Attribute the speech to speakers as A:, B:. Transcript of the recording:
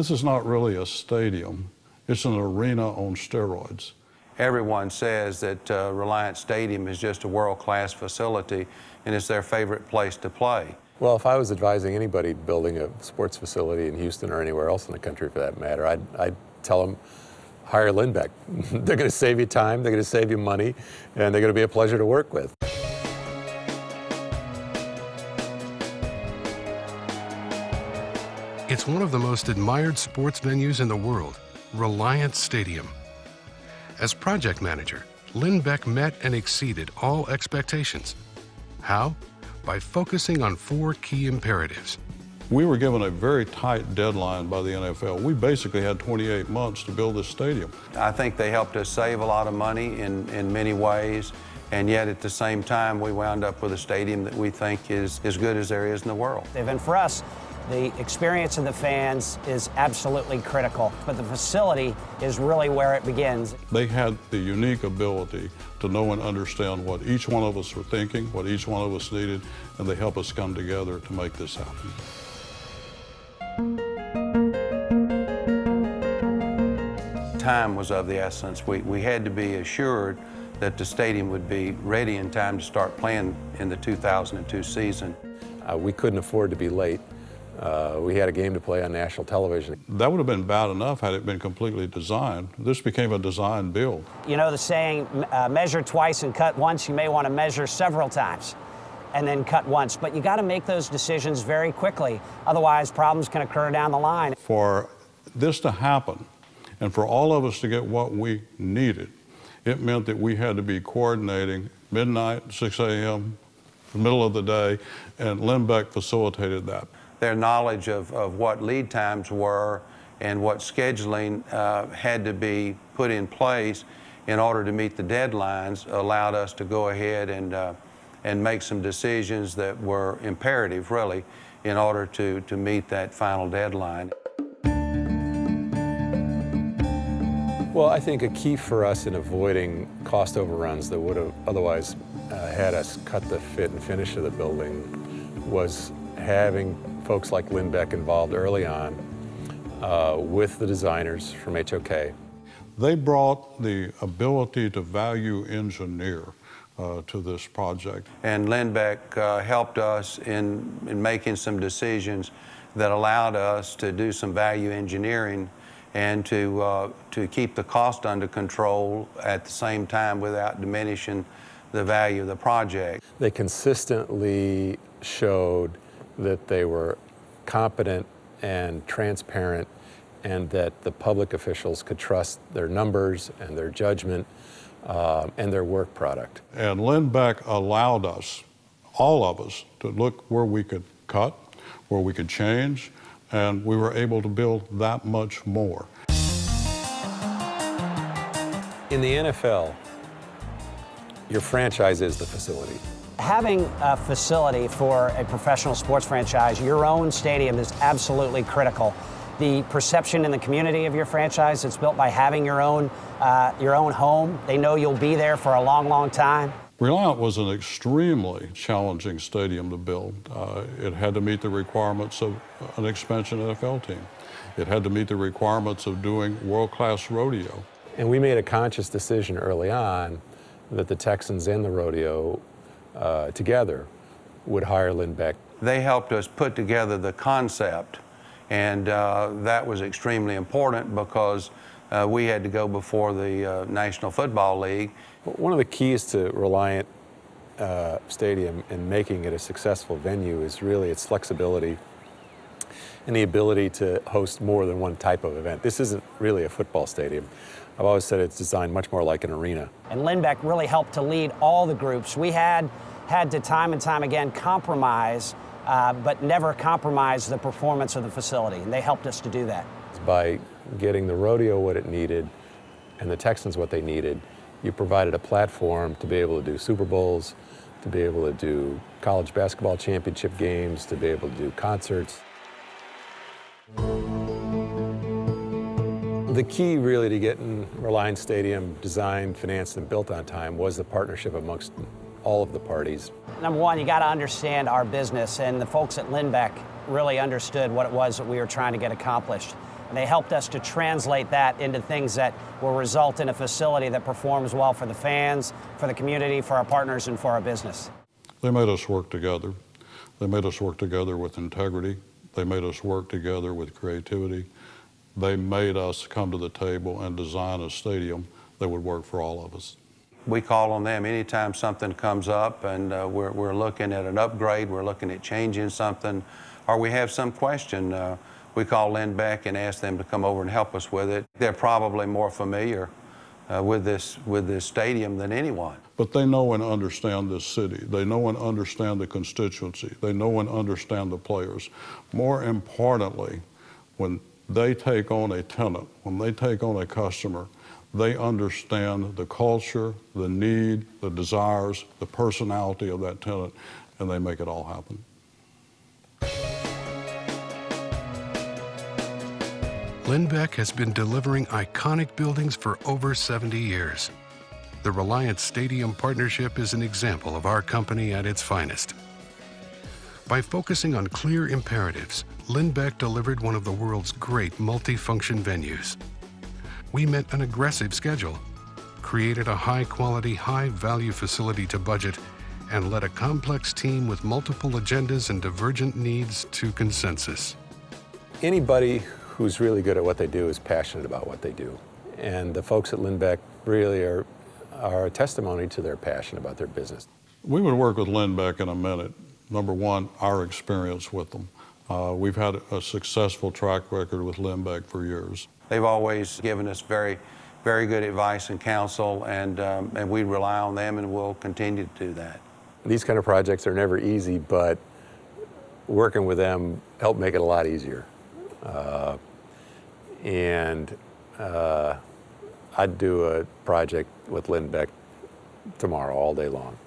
A: This is not really a stadium. It's an arena on steroids.
B: Everyone says that Reliant Stadium is just a world-class facility, and it's their favorite place to play.
C: Well, if I was advising anybody building a sports facility in Houston or anywhere else in the country for that matter, I'd tell them, hire Linbeck. They're going to save you time, they're going to save you money, and they're going to be a pleasure to work with.
D: It's one of the most admired sports venues in the world, Reliant Stadium. As project manager, Linbeck met and exceeded all expectations. How? By focusing on 4 key imperatives.
A: We were given a very tight deadline by the NFL. We basically had 28 months to build this stadium.
B: I think they helped us save a lot of money in many ways, and yet at the same time we wound up with a stadium that we think is as good as there is in the world.
E: And for us, the experience of the fans is absolutely critical, but the facility is really where it begins.
A: They had the unique ability to know and understand what each one of us were thinking, what each one of us needed, and they help us come together to make this happen.
B: Time was of the essence. We had to be assured that the stadium would be ready in time to start playing in the 2002 season.
C: We couldn't afford to be late. We had a game to play on national television.
A: That would have been bad enough had it been completely designed. This became a design build.
E: You know the saying, measure twice and cut once. You may want to measure several times and then cut once. But you got to make those decisions very quickly. Otherwise, problems can occur down the line.
A: For this to happen and for all of us to get what we needed, it meant that we had to be coordinating midnight, 6 a.m., the middle of the day, and Linbeck facilitated that.
B: Their knowledge of what lead times were and what scheduling had to be put in place in order to meet the deadlines allowed us to go ahead and make some decisions that were imperative, really, in order to meet that final deadline.
C: Well, I think a key for us in avoiding cost overruns that would have otherwise had us cut the fit and finish of the building was having folks like Linbeck involved early on with the designers from HOK.
A: They brought the ability to value engineer to this project.
B: And Linbeck helped us in making some decisions that allowed us to do some value engineering and to keep the cost under control at the same time without diminishing the value of the project.
C: They consistently showed that they were competent and transparent and that the public officials could trust their numbers and their judgment and their work product.
A: And Linbeck allowed us, all of us, to look where we could cut, where we could change, and we were able to build that much more.
C: In the NFL, your franchise is the facility.
E: Having a facility for a professional sports franchise, your own stadium, is absolutely critical. The perception in the community of your franchise, it's built by having your own home. They know you'll be there for a long, long time.
A: Reliant was an extremely challenging stadium to build. It had to meet the requirements of an expansion NFL team. It had to meet the requirements of doing world-class rodeo.
C: And we made a conscious decision early on that the Texans and the rodeo together would hire Linbeck.
B: They helped us put together the concept, and that was extremely important because we had to go before the National Football League.
C: One of the keys to Reliant Stadium and making it a successful venue is really its flexibility and the ability to host more than one type of event. This isn't really a football stadium. I've always said it's designed much more like an arena.
E: And Linbeck really helped to lead all the groups. We had to time and time again compromise, but never compromise the performance of the facility, and they helped us to do that.
C: By getting the rodeo what it needed and the Texans what they needed, you provided a platform to be able to do Super Bowls, to be able to do college basketball championship games, to be able to do concerts. The key really to getting Reliant Stadium designed, financed, and built on time was the partnership amongst all of the parties.
E: Number one, you got to understand our business, and the folks at Linbeck really understood what it was that we were trying to get accomplished. And they helped us to translate that into things that will result in a facility that performs well for the fans, for the community, for our partners, and for our business.
A: They made us work together. They made us work together with integrity. They made us work together with creativity. They made us come to the table and design a stadium that would work for all of us.
B: We call on them anytime something comes up and we're looking at an upgrade, we're looking at changing something, or we have some question. We call Linbeck and ask them to come over and help us with it. They're probably more familiar with this stadium than anyone.
A: But they know and understand this city. They know and understand the constituency. They know and understand the players. More importantly, when they take on a tenant, when they take on a customer, they understand the culture, the need, the desires, the personality of that tenant, and they make it all happen.
D: Linbeck has been delivering iconic buildings for over 70 years. The Reliant Stadium partnership is an example of our company at its finest. By focusing on clear imperatives, Linbeck delivered one of the world's great multi-function venues. We met an aggressive schedule, created a high-quality, high-value facility to budget, and led a complex team with multiple agendas and divergent needs to consensus.
C: Anybody who's really good at what they do is passionate about what they do. And the folks at Linbeck really are a testimony to their passion about their business.
A: We would work with Linbeck in a minute. Number one, our experience with them. We've had a successful track record with Linbeck for years.
B: They've always given us very, very good advice and counsel, and we rely on them, and we'll continue to do that.
C: These kind of projects are never easy, but working with them helped make it a lot easier. I'd do a project with Linbeck tomorrow all day long.